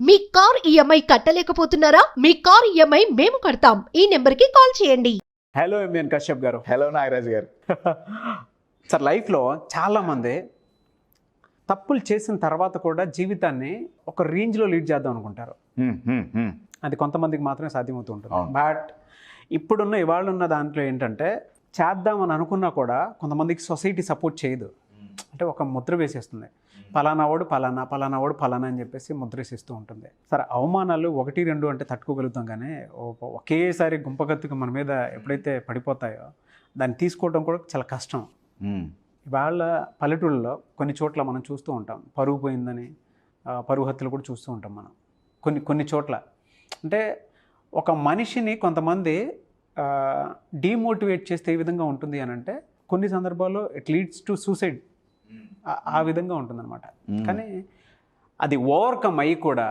మీ car EMI కట్టలేకపోతున్నారా? మీ car EMI మేము కడతాం. ఈ నెంబర్కి కాల్ చేయండి. హలో ఎంఎన్ కశ్యప్ గారు. హలో నాగరాజ్ గారు. సార్, లైఫ్లో చాలామంది తప్పులు చేసిన తర్వాత కూడా జీవితాన్ని ఒక రేంజ్లో లీడ్ చేద్దాం అనుకుంటారు. అది కొంతమందికి మాత్రమే సాధ్యమవుతూ ఉంటుంది. బట్ ఇవాళ ఉన్న దాంట్లో ఏంటంటే, చేద్దామని అనుకున్నా కూడా కొంతమందికి సొసైటీ సపోర్ట్ చేయదు. అంటే ఒక ముద్ర వేసేస్తుంది, పలానా వాడు పలానా అని చెప్పేసి ముద్ర వేసేస్తూ ఉంటుంది. సరే, అవమానాలు 1-2 అంటే తట్టుకోగలుగుతాం, కానీ ఒకేసారి గుంపగత్తుగా మన మీద ఎప్పుడైతే పడిపోతాయో దాన్ని తీసుకోవడం కూడా చాలా కష్టం. ఇవాళ పల్లెటూళ్ళలో కొన్ని చోట్ల మనం చూస్తూ ఉంటాం, పరుగు పోయిందని పరుగు హత్యలు కూడా చూస్తూ ఉంటాం మనం కొన్ని చోట్ల. అంటే ఒక మనిషిని కొంతమంది డీమోటివేట్ చేస్తే ఏ విధంగా ఉంటుంది అని అంటే, కొన్ని సందర్భాల్లో ఇట్ లీడ్స్ టు సూసైడ్. ఆ విధంగా ఉంటుందన్నమాట. కానీ అది ఓవర్కమ్ అయ్యి కూడా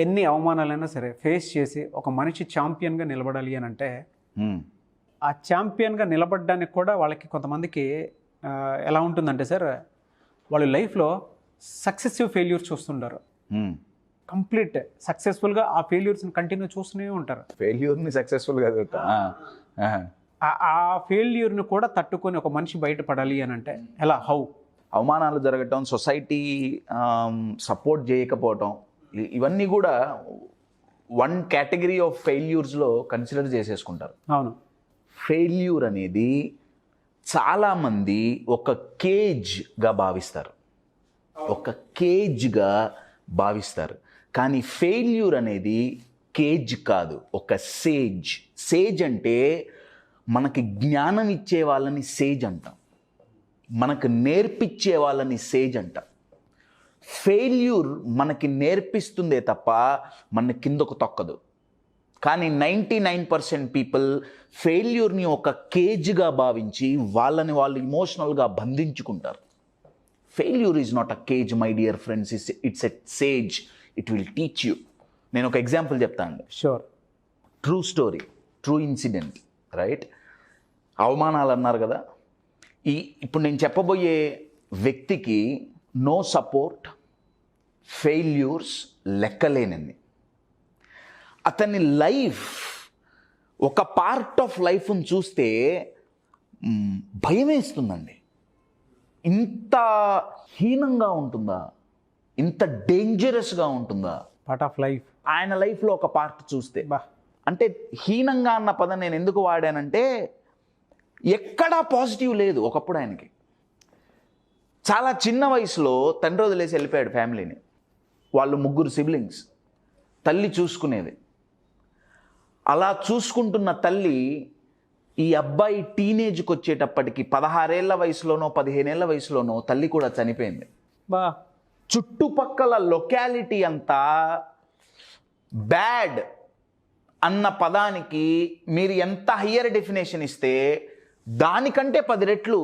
ఎన్ని అవమానాలైనా సరే ఫేస్ చేసి ఒక మనిషి ఛాంపియన్గా నిలబడాలి అని అంటే, ఆ ఛాంపియన్గా నిలబడడానికి కూడా వాళ్ళకి కొంతమందికి ఎలా ఉంటుందంటే సార్, వాళ్ళు లైఫ్లో సక్సెసివ్ ఫెయిల్యూర్స్ చూస్తుంటారు. కంప్లీట్ సక్సెస్ఫుల్గా ఆ ఫెయిల్యూర్స్ని కంటిన్యూ చూస్తూనే ఉంటారు. ఫెయిల్యూర్ని సక్సెస్ఫుల్గా ఆ ఫెయిల్యూర్ని కూడా తట్టుకొని ఒక మనిషి బయటపడాలి అని అంటే ఎలా? హౌ? అవమానాలు జరగటం, సొసైటీ సపోర్ట్ చేయకపోవటం, ఇవన్నీ కూడా వన్ కేటగిరీ ఆఫ్ ఫెయిల్యూర్స్లో కన్సిడర్ చేసేసుకుంటారు. అవును. ఫెయిల్యూర్ అనేది చాలామంది ఒక కేజ్గా భావిస్తారు, కానీ ఫెయిల్యూర్ అనేది కేజ్ కాదు, ఒక సేజ్. సేజ్ అంటే మనకి జ్ఞానం ఇచ్చే వాళ్ళని సేజ్ అంటాం, మనకు నేర్పించే వాళ్ళని సేజ్ అంటాం. ఫెయిల్యూర్ మనకి నేర్పిస్తుందే తప్ప మన కిందకు తొక్కదు. కానీ 99% పీపుల్ ఫెయిల్యూర్ని ఒక కేజ్గా భావించి వాళ్ళని వాళ్ళు ఇమోషనల్గా బంధించుకుంటారు. Failure is not a cage my dear friends, it's a sage. It will teach you. నేను ఒక ఎగ్జాంపుల్ చెప్తాను. Sure. True story, true incident, right? అవమానాలు అన్నారు కదా, ఇప్పుడు నేను చెప్పబోయే వ్యక్తికి నో సపోర్ట్, ఫెయిల్యూర్స్ లెక్కలేనన్ని. అతని లైఫ్, ఒక పార్ట్ ఆఫ్ లైఫ్ని చూస్తే భయం వేస్తుందండి. ఇంత హీనంగా ఉంటుందా, ఇంత డేంజరస్గా ఉంటుందా పార్ట్ ఆఫ్ లైఫ్? ఆయన లైఫ్లో ఒక పార్ట్ చూస్తే. అంటే హీనంగా అన్న పదం నేను ఎందుకు వాడానంటే, ఎక్కడా పాజిటివ్ లేదు. ఒకప్పుడు ఆయనకి చాలా చిన్న వయసులో తండ్రి వదిలేసి వెళ్ళిపోయాడు ఫ్యామిలీని. వాళ్ళు 3 సిబ్లింగ్స్, తల్లి చూసుకునేది. అలా చూసుకుంటున్న తల్లి ఈ అబ్బాయి టీనేజ్కి వచ్చేటప్పటికి 16 ఏళ్ల వయసులోనో 15 ఏళ్ల వయసులోనో తల్లి కూడా చనిపోయింది. చుట్టుపక్కల లొకాలిటీ అంతా బ్యాడ్ అన్న పదానికి మీరు ఎంత హయ్యర్ డెఫినేషన్ ఇస్తే దానికంటే 10 రెట్లు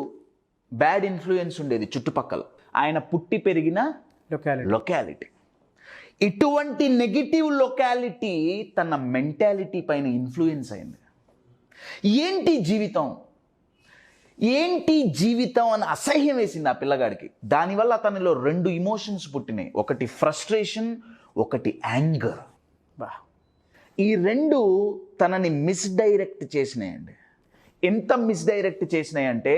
బ్యాడ్ ఇన్ఫ్లుయెన్స్ ఉండేది చుట్టుపక్కల, ఆయన పుట్టి పెరిగిన లొకాలిటీ. ఇటువంటి నెగిటివ్ లొకాలిటీ తన మెంటాలిటీ పైన ఇన్ఫ్లుయెన్స్ అయింది. ఏంటి జీవితం అని అసహ్యం వేసింది ఆ పిల్లగాడికి. దానివల్ల అతనిలో 2 ఇమోషన్స్ పుట్టినాయి, ఒకటి ఫ్రస్ట్రేషన్, ఒకటి యాంగర్. ఈ 2 తనని మిస్డైరెక్ట్ చేసినాయండి. ఎంత మిస్డైరెక్ట్ చేసినాయంటే,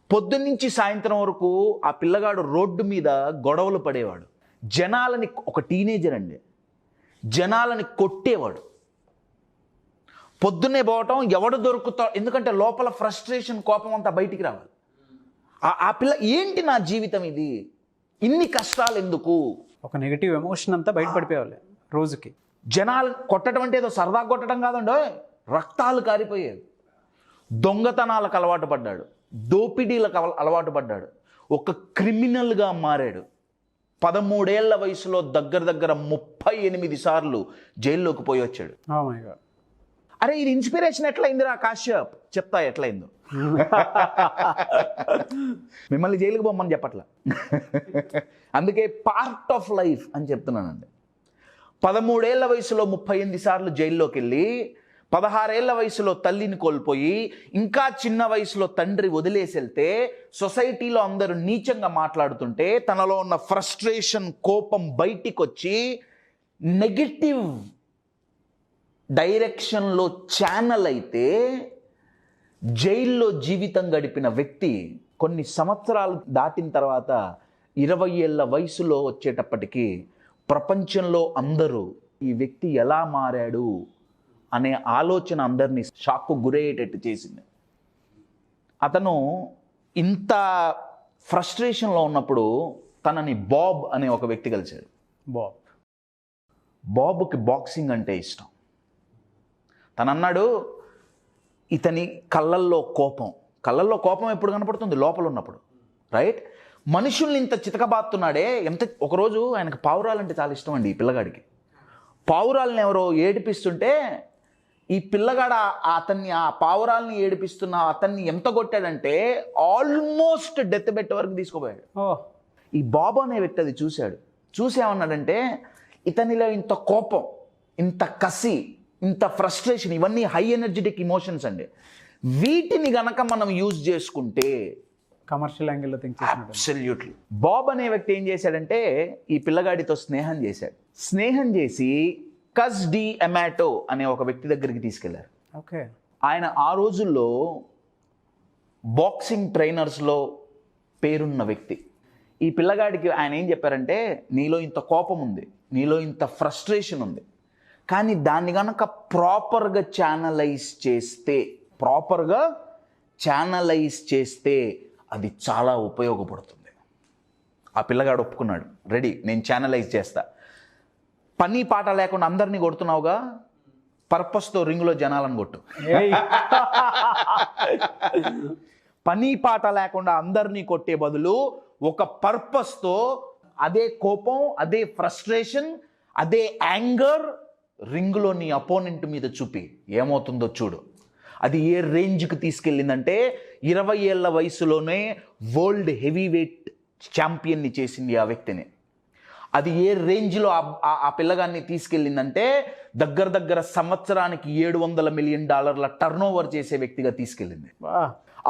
పొద్దున్నుంచి సాయంత్రం వరకు ఆ పిల్లగాడు రోడ్డు మీద గొడవలు పడేవాడు. జనాలని, ఒక టీనేజర్ అండి, జనాలని కొట్టేవాడు. పొద్దున్నే పోవటం, ఎవడు దొరుకుతా, ఎందుకంటే లోపల ఫ్రస్ట్రేషన్, కోపం అంతా బయటికి రావాలి. ఆ పిల్ల ఏంటి నా జీవితం ఇది, ఇన్ని కష్టాలు ఎందుకు, ఒక నెగిటివ్ ఎమోషన్ అంతా బయట పడిపోవాలి రోజుకి. జనాలు కొట్టడం అంటే ఏదో సరదా కొట్టడం కాదండో, రక్తాలు కారిపోయేది. దొంగతనాలకు అలవాటు పడ్డాడు, దోపిడీలకు అలవాటు పడ్డాడు, ఒక క్రిమినల్గా మారాడు. 13 ఏళ్ల వయసులో దగ్గర 38 సార్లు జైల్లోకి పోయి వచ్చాడు. అరే, ఇది ఇన్స్పిరేషన్ ఎట్లయిందిరా కాశ్యప్? చెప్తా ఎట్లయిందో. మిమ్మల్ని జైలుకి పోమని చెప్పట్లా, అందుకే పార్ట్ ఆఫ్ లైఫ్ అని చెప్తున్నానండి. 13 ఏళ్ల వయసులో 38 సార్లు జైల్లోకి వెళ్ళి, 16 ఏళ్ల వయసులో తల్లిని కోల్పోయి, ఇంకా చిన్న వయసులో తండ్రి వదిలేసి వెళ్తే, సొసైటీలో అందరూ నీచంగా మాట్లాడుతుంటే తనలో ఉన్న ఫ్రస్ట్రేషన్, కోపం బయటికి వచ్చి నెగటివ్ డైరెక్షన్లో ఛానల్ అయితే జైల్లో జీవితం గడిపిన వ్యక్తి కొన్ని సంవత్సరాలు దాటిన తర్వాత 20 ఏళ్ల వయసులో వచ్చేటప్పటికి ప్రపంచంలో అందరూ ఈ వ్యక్తి ఎలా మారాడు అనే ఆలోచన అందరినీ షాక్కు గురయ్యేటట్టు చేసింది. అతను ఇంత ఫ్రస్ట్రేషన్లో ఉన్నప్పుడు తనని బాబ్ అనే ఒక వ్యక్తి కలిశాడు. బాబుకి బాక్సింగ్ అంటే ఇష్టం. తను అన్నాడు, ఇతని కళ్ళల్లో కోపం ఎప్పుడు కనపడుతుంది? లోపల ఉన్నప్పుడు, రైట్? మనుషుల్ని ఇంత చితకబాతున్నాడే. ఒకరోజు ఆయనకు పావురాలంటే చాలా ఇష్టం అండి. ఈ పిల్లగాడికి పావురాలను ఎవరో ఏడిపిస్తుంటే ఈ పిల్లగాడ అతన్ని, ఆ పావురాలని ఏడిపిస్తున్న అతన్ని ఎంత కొట్టాడంటే ఆల్మోస్ట్ డెత్ బెడ్ వరకు తీసుకుపోయాడు. ఈ బాబు అనే వ్యక్తి అది చూసి ఏమన్నాడంటే, ఇతనిలో ఇంత కోపం, ఇంత కసి, ఇంత ఫ్రస్ట్రేషన్, ఇవన్నీ హై ఎనర్జెటిక్ ఇమోషన్స్ అండి. వీటిని గనక మనం యూజ్ చేసుకుంటే కమర్షియల్ యాంగిల్లో థింక్ అబ్సల్యూట్లీ. బాబ్ అనే వ్యక్తి ఏం చేశాడంటే ఈ పిల్లగాడితో స్నేహం చేసి కస్ డి అమాటో అనే ఒక వ్యక్తి దగ్గరికి తీసుకెళ్లారు. ఓకే. ఆయన ఆ రోజుల్లో బాక్సింగ్ ట్రైనర్స్లో పేరున్న వ్యక్తి. ఈ పిల్లగాడికి ఆయన ఏం చెప్పారంటే, నీలో ఇంత కోపం ఉంది, నీలో ఇంత ఫ్రస్ట్రేషన్ ఉంది, కానీ దాన్ని కనుక ప్రాపర్గా ఛానలైజ్ చేస్తే అది చాలా ఉపయోగపడుతుంది. ఆ పిల్లగాడు ఒప్పుకున్నాడు, రెడీ, నేను ఛానలైజ్ చేస్తా. పని పాట లేకుండా అందరినీ కొడుతున్నావుగా, పర్పస్తో రింగులో జనాలను కొట్టు. పని పాట లేకుండా అందరినీ కొట్టే బదులు ఒక పర్పస్తో అదే కోపం, అదే ఫ్రస్ట్రేషన్, అదే యాంగర్ రింగులో నీ అపోనెంట్ మీద చూపి ఏమవుతుందో చూడు. అది ఏ రేంజ్కి తీసుకెళ్ళిందంటే 20 ఏళ్ల వయసులోనే వరల్డ్ హెవీ వెయిట్ ఛాంపియన్ని చేసింది ఆ వ్యక్తిని. అది ఏ రేంజ్లో ఆ పిల్లగాన్ని తీసుకెళ్ళిందంటే దగ్గర సంవత్సరానికి $700 మిలియన్ టర్నోవర్ చేసే వ్యక్తిగా తీసుకెళ్ళింది.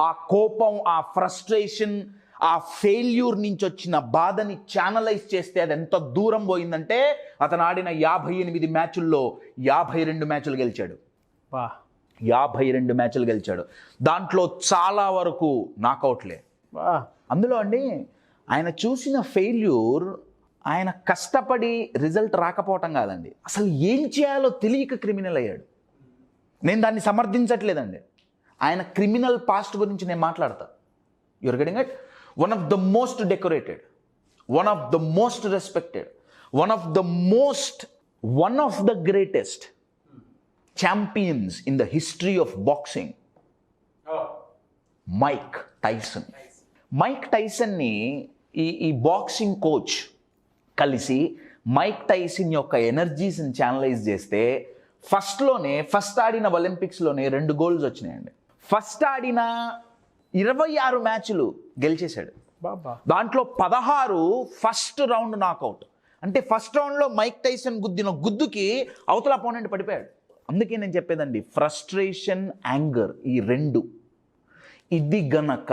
ఆ కోపం, ఆ ఫ్రస్ట్రేషన్, ఆ ఫెయిల్యూర్ నుంచి వచ్చిన బాధని ఛానలైజ్ చేస్తే అది ఎంత దూరం పోయిందంటే అతను ఆడిన 58 మ్యాచుల్లో 52 మ్యాచ్లు గెలిచాడు. 52 మ్యాచ్లు గెలిచాడు. దాంట్లో చాలా వరకు నాకౌట్లే. అందులో అండి ఆయన చూసిన ఫెయిల్యూర్, ఆయన కష్టపడి రిజల్ట్ రాకపోవటం కాదండి, అసలు ఏం చేయాలో తెలియక క్రిమినల్ అయ్యాడు. నేను దాన్ని సమర్థించట్లేదండి. ఆయన క్రిమినల్ పాస్ట్ గురించి నేను మాట్లాడతా. You're getting it? One of the most decorated, one of the most respected, one of the greatest champions in the history of boxing, Mike టైసన్ని ఈ బాక్సింగ్ కోచ్ కలిసి మైక్ టైసన్ యొక్క ఎనర్జీస్ని ఛానలైజ్ చేస్తే first ఆడిన ఒలింపిక్స్లోనే 2 గోల్స్ వచ్చినాయండి. First ఆడిన 26 మ్యాచ్లు గెలిచేశాడు. దాంట్లో 16 ఫస్ట్ రౌండ్ నాకౌట్. అంటే ఫస్ట్ రౌండ్లో మైక్ టైసన్ గుద్దిన గుద్దుకి అవతల అపోనెంట్ పడిపోయాడు. అందుకే నేను చెప్పేదండి, ఫ్రస్ట్రేషన్, యాంగర్, ఈ 2 ఇది గనక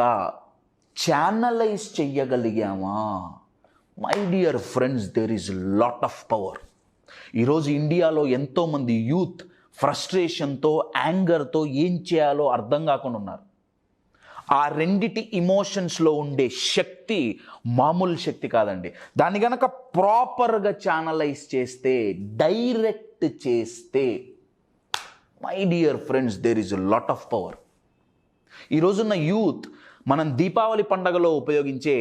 ఛానలైజ్ చెయ్యగలిగామా, my dear friends, there is lot of power. ఈరోజు ఇండియాలో ఎంతోమంది యూత్ ఫ్రస్ట్రేషన్తో, యాంగర్తో ఏం చేయాలో అర్థం కాకుండా ఉన్నారు. ఆ రెండిటి ఇమోషన్స్లో ఉండే శక్తి మామూలు శక్తి కాదండి. దాన్ని గనక ప్రాపర్గా ఛానలైజ్ చేస్తే, డైరెక్ట్ చేస్తే, my dear friends, there is a lot of power. ఈరోజున్న యూత్ మనం దీపావళి పండగలో ఉపయోగించే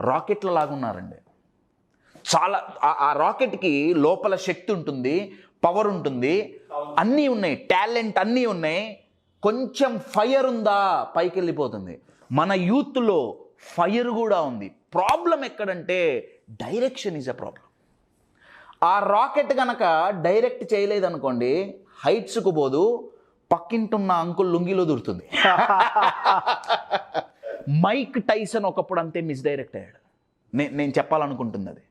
రాకెట్ల లాగున్నారండి. చాలా ఆ రాకెట్కి లోపల శక్తి ఉంటుంది, పవర్ ఉంటుంది, అన్నీ ఉన్నాయి, టాలెంట్ అన్నీ ఉన్నాయి. కొంచెం ఫైర్ ఉందా పైకి వెళ్ళిపోతుంది. మన యూత్లో ఫైర్ కూడా ఉంది. ప్రాబ్లం ఎక్కడంటే డైరెక్షన్ ఈజ్ అ ప్రాబ్లం. ఆ రాకెట్ కనుక డైరెక్ట్ చేయలేదనుకోండి, హైట్స్కు పోదు, పక్కింటున్న అంకుల్ లుంగిలో దూరుతుంది. మైక్ టైసన్ ఒకప్పుడు అంతే మిస్డైరెక్ట్ అయ్యాడు. నేను చెప్పాలనుకుంటుంది అది.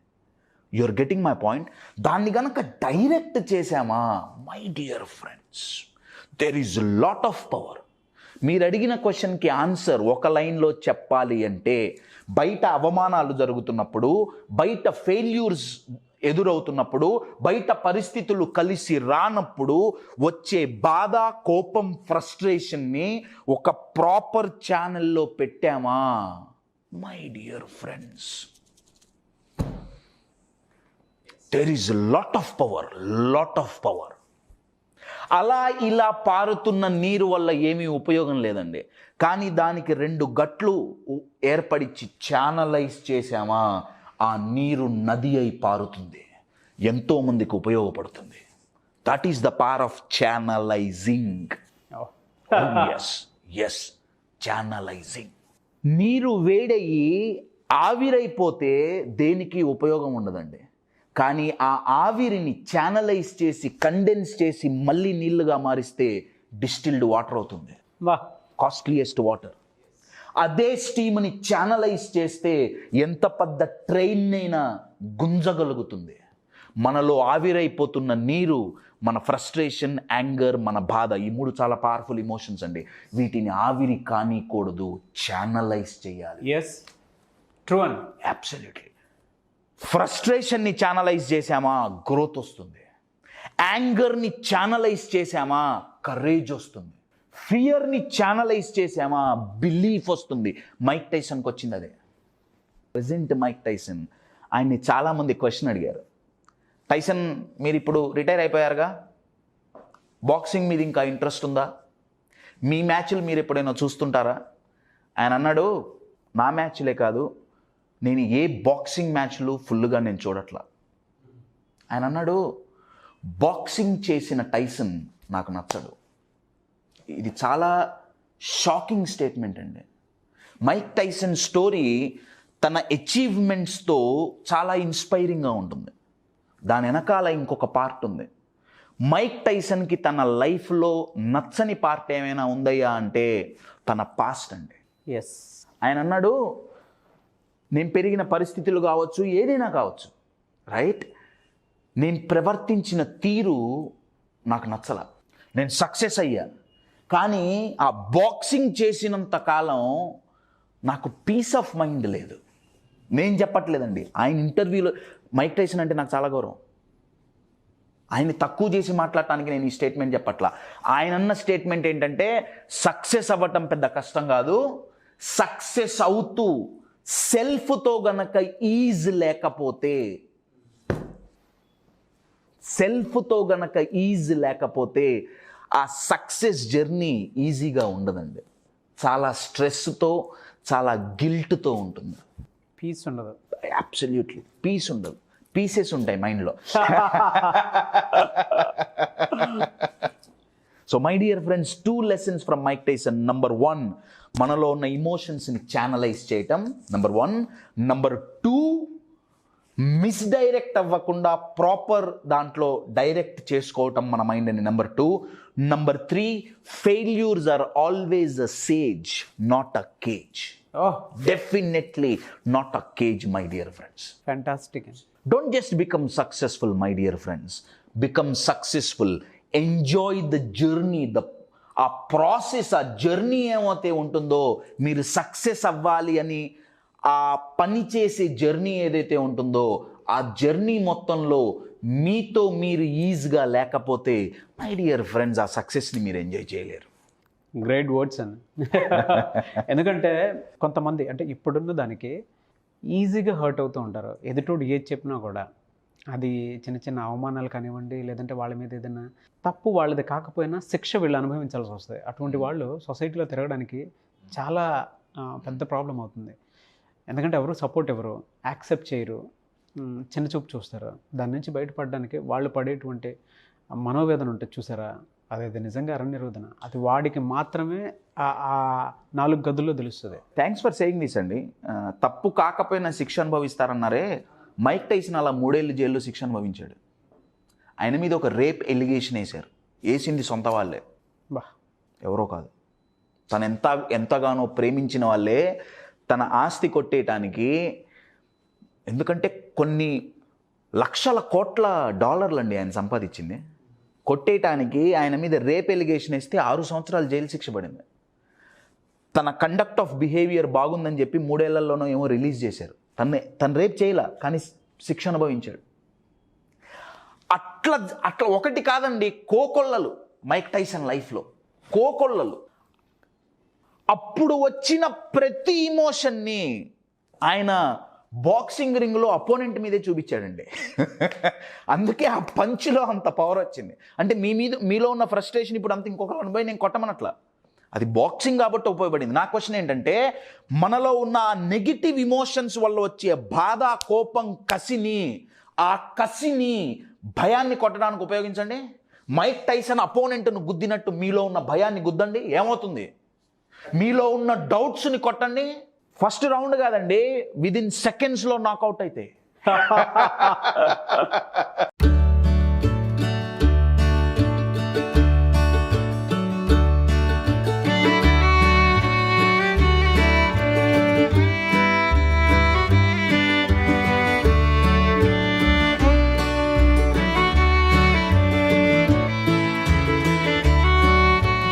You're getting my point. దాన్ని కనుక డైరెక్ట్ చేశామా, my dear friends, there is lot of power. మీరు అడిగిన క్వశ్చన్కి ఆన్సర్ ఒక లైన్లో చెప్పాలి అంటే, బయట అవమానాలు జరుగుతున్నప్పుడు, బయట ఫెయిల్యూర్స్ ఎదురవుతున్నప్పుడు, బయట పరిస్థితులు కలిసి రానప్పుడు వచ్చే బాధ, కోపం, ఫ్రస్ట్రేషన్ని ఒక ప్రాపర్ ఛానల్లో పెట్టామా, my dear friends, there is a lot of power. అలా ఇలా పారుతున్న నీరు వల్ల ఏమీ ఉపయోగం లేదండి. కానీ దానికి 2 గట్లు ఏర్పడిచి ఛానలైజ్ చేశామా, ఆ నీరు నది అయి పారుతుంది, ఎంతో మందికి ఉపయోగపడుతుంది. That is the power of channelising. Yes, channelising. నీరు వేడయి ఆవిరైపోతే దేనికి ఉపయోగం ఉండదండి. కానీ ఆ ఆవిరిని ఛానలైజ్ చేసి, కండెన్స్ చేసి మళ్ళీ నీళ్లుగా మారిస్తే డిస్టిల్డ్ వాటర్ అవుతుంది, కాస్ట్లీయెస్ట్ వాటర్. అదే స్టీమ్ని ఛానలైజ్ చేస్తే ఎంత పెద్ద ట్రైన్ అయినా గుంజగలుగుతుంది. మనలో ఆవిరైపోతున్న నీరు మన ఫ్రస్ట్రేషన్, యాంగర్, మన బాధ, ఈ 3 చాలా పవర్ఫుల్ ఎమోషన్స్ అండి. వీటిని ఆవిరి కానీకూడదు, ఛానలైజ్ చేయాలి. ఎస్, ట్రూ అండి, అబ్సల్యూట్లీ. ఫ్రస్ట్రేషన్ని ఛానలైజ్ చేశామా, గ్రోత్ వస్తుంది. యాంగర్ని ఛానలైజ్ చేశామా, కరేజ్ వస్తుంది. ఫియర్ని ఛానలైజ్ చేశామా, బిలీఫ్ వస్తుంది. మైక్ టైసన్కి వచ్చింది అదే. ప్రెజెంట్ మైక్ టైసన్, ఆయన్ని చాలామంది క్వశ్చన్ అడిగారు, టైసన్ మీరు ఇప్పుడు రిటైర్ అయిపోయారుగా, బాక్సింగ్ మీద ఇంకా ఇంట్రెస్ట్ ఉందా, మీ మ్యాచ్లు మీరు ఎప్పుడైనా చూస్తుంటారా? ఆయన అన్నాడు, నా మ్యాచ్లే కాదు, నేను ఏ బాక్సింగ్ మ్యాచ్లు ఫుల్గా నేను చూడట్లా. ఆయన అన్నాడు, బాక్సింగ్ చేసిన టైసన్ నాకు నచ్చడు. ఇది చాలా షాకింగ్ స్టేట్మెంట్ అండి. మైక్ టైసన్ స్టోరీ తన అచీవ్మెంట్స్తో చాలా ఇన్స్పైరింగ్గా ఉంటుంది. దాని వెనకాల ఇంకొక పార్ట్ ఉంది. మైక్ టైసన్కి తన లైఫ్లో నచ్చని పార్ట్ ఏమైనా ఉందయ్యా అంటే తన పాస్ట్ అండి. ఎస్, ఆయన అన్నాడు, నేను పెరిగిన పరిస్థితులు కావచ్చు, ఏదైనా కావచ్చు, రైట్, నేను ప్రవర్తించిన తీరు నాకు నచ్చల, నేను సక్సెస్ అయ్యా, కానీ ఆ బాక్సింగ్ చేసినంత కాలం నాకు పీస్ ఆఫ్ మైండ్ లేదు. నేను చెప్పట్లేదండి, ఆయన ఇంటర్వ్యూలో మైక్ టైసన్ అంటే నాకు చాలా గౌరవం. ఆయన్ని తక్కువ చేసి మాట్లాడటానికి నేను ఈ స్టేట్మెంట్ చెప్పట్లా. ఆయన అన్న స్టేట్మెంట్ ఏంటంటే, సక్సెస్ అవ్వటం పెద్ద కష్టం కాదు, సక్సెస్ అవుతూ సెల్ఫ్తో గనక ఈజ్ లేకపోతే ఆ సక్సెస్ జర్నీ ఈజీగా ఉండదండి. చాలా స్ట్రెస్తో, చాలా గిల్ట్తో ఉంటుంది. పీస్ ఉండదు. అబ్సల్యూట్లీ పీస్ ఉండదు. పీసెస్ ఉంటాయి మైండ్లో. So my dear friends, 2 lessons from Mike Tyson. Number 1, మనలో ఉన్న ఇమోషన్స్ని ఛానలైజ్ చేయటం, నంబర్ 1. నంబర్ 2, మిస్డైరెక్ట్ అవ్వకుండా ప్రాపర్ దాంట్లో డైరెక్ట్ చేసుకోవటం మన మైండ్ని, number 2. Number 3, failures are always a sage, not a cage. Definitely not a cage, my dear friends. Fantastic. Don't just become successful, my dear friends. Become successful. Enjoy the journey. ఆ process, ఆ journey ఏమైతే ఉంటుందో, మీరు success అవ్వాలి అని ఆ పని చేసే జర్నీ ఏదైతే ఉంటుందో, ఆ జర్నీ మొత్తంలో మీతో మీరు ఈజీగా లేకపోతే, మై డియర్ ఫ్రెండ్స్, ఆ సక్సెస్ని మీరు ఎంజాయ్ చేయలేరు. గ్రేట్ వర్డ్స్ అండి. ఎందుకంటే కొంతమంది అంటే ఇప్పుడున్న దానికి ఈజీగా హర్ట్ అవుతూ ఉంటారు. ఎదుటోడు ఏది చెప్పినా కూడా అది చిన్న చిన్న అవమానాలు కానివ్వండి, లేదంటే వాళ్ళ మీద ఏదైనా తప్పు వాళ్ళది కాకపోయినా శిక్ష వీళ్ళు అనుభవించాల్సి వస్తుంది. అటువంటి వాళ్ళు సొసైటీలో తిరగడానికి చాలా పెద్ద ప్రాబ్లం అవుతుంది. ఎందుకంటే ఎవరు సపోర్ట్ ఎవరు యాక్సెప్ట్ చేయరు, చిన్న చూపు చూస్తారు. దాని నుంచి బయటపడడానికి వాళ్ళు పడేటువంటి మనోవేదన ఉంటుంది చూసారా, అదే నిజంగా అరణ్యరోధన. అది వాడికి మాత్రమే ఆ 4 గదుల్లో తెలుస్తుంది. థ్యాంక్స్ ఫర్ సేయింగ్ దిస్ అండి. తప్పు కాకపోయినా శిక్ష అనుభవిస్తారన్నారే, మైక్ టైసన్ అలా 3 ఏళ్ళు జైల్లో శిక్ష అనుభవించాడు. ఆయన మీద ఒక రేప్ ఎలిగేషన్ వేశారు. వేసింది సొంత వాళ్ళే, ఎవరో కాదు. తను ఎంతగానో ప్రేమించిన వాళ్ళే తన ఆస్తి కొట్టేయటానికి, ఎందుకంటే కొన్ని లక్షల కోట్ల డాలర్లు అండి ఆయన సంపాదించింది, కొట్టేయటానికి ఆయన మీద రేప్ ఎలిగేషన్ వేస్తే 6 సంవత్సరాలు జైలు శిక్ష పడింది. తన కండక్ట్ ఆఫ్ బిహేవియర్ బాగుందని చెప్పి 3 ఏళ్లలోనో ఏమో రిలీజ్ చేశారు. తను రేప్ చేయలా, కానీ శిక్ష అనుభవించాడు. అట్లా అట్లా ఒకటి కాదండి, కోకొల్లలు మైక్ టైసన్ లైఫ్లో కోకొల్లలు. అప్పుడు వచ్చిన ప్రతి ఇమోషన్ని ఆయన బాక్సింగ్ రింగ్లో అపోనెంట్ మీదే చూపించాడండి. అందుకే ఆ పంచ్లో అంత పవర్ వచ్చింది. అంటే మీలో ఉన్న ఫ్రస్ట్రేషన్ ఇప్పుడు అంత ఇంకొకరు అనుభవం నేను కొట్టమనట్లా, అది బాక్సింగ్ కాబట్టి ఉపయోగపడింది. నా క్వశ్చన్ ఏంటంటే, మనలో ఉన్న నెగిటివ్ ఇమోషన్స్ వల్ల వచ్చే బాధ, కోపం, ఆ కసిని భయాన్ని కొట్టడానికి ఉపయోగించండి. మైక్ టైసన్ అపోనెంట్ను గుద్దినట్టు మీలో ఉన్న భయాన్ని గుద్దండి, ఏమవుతుంది? మీలో ఉన్న డౌట్స్ని కొట్టండి. ఫస్ట్ రౌండ్ కాదండి, విదిన్ సెకండ్స్లో నాకౌట్ అయితే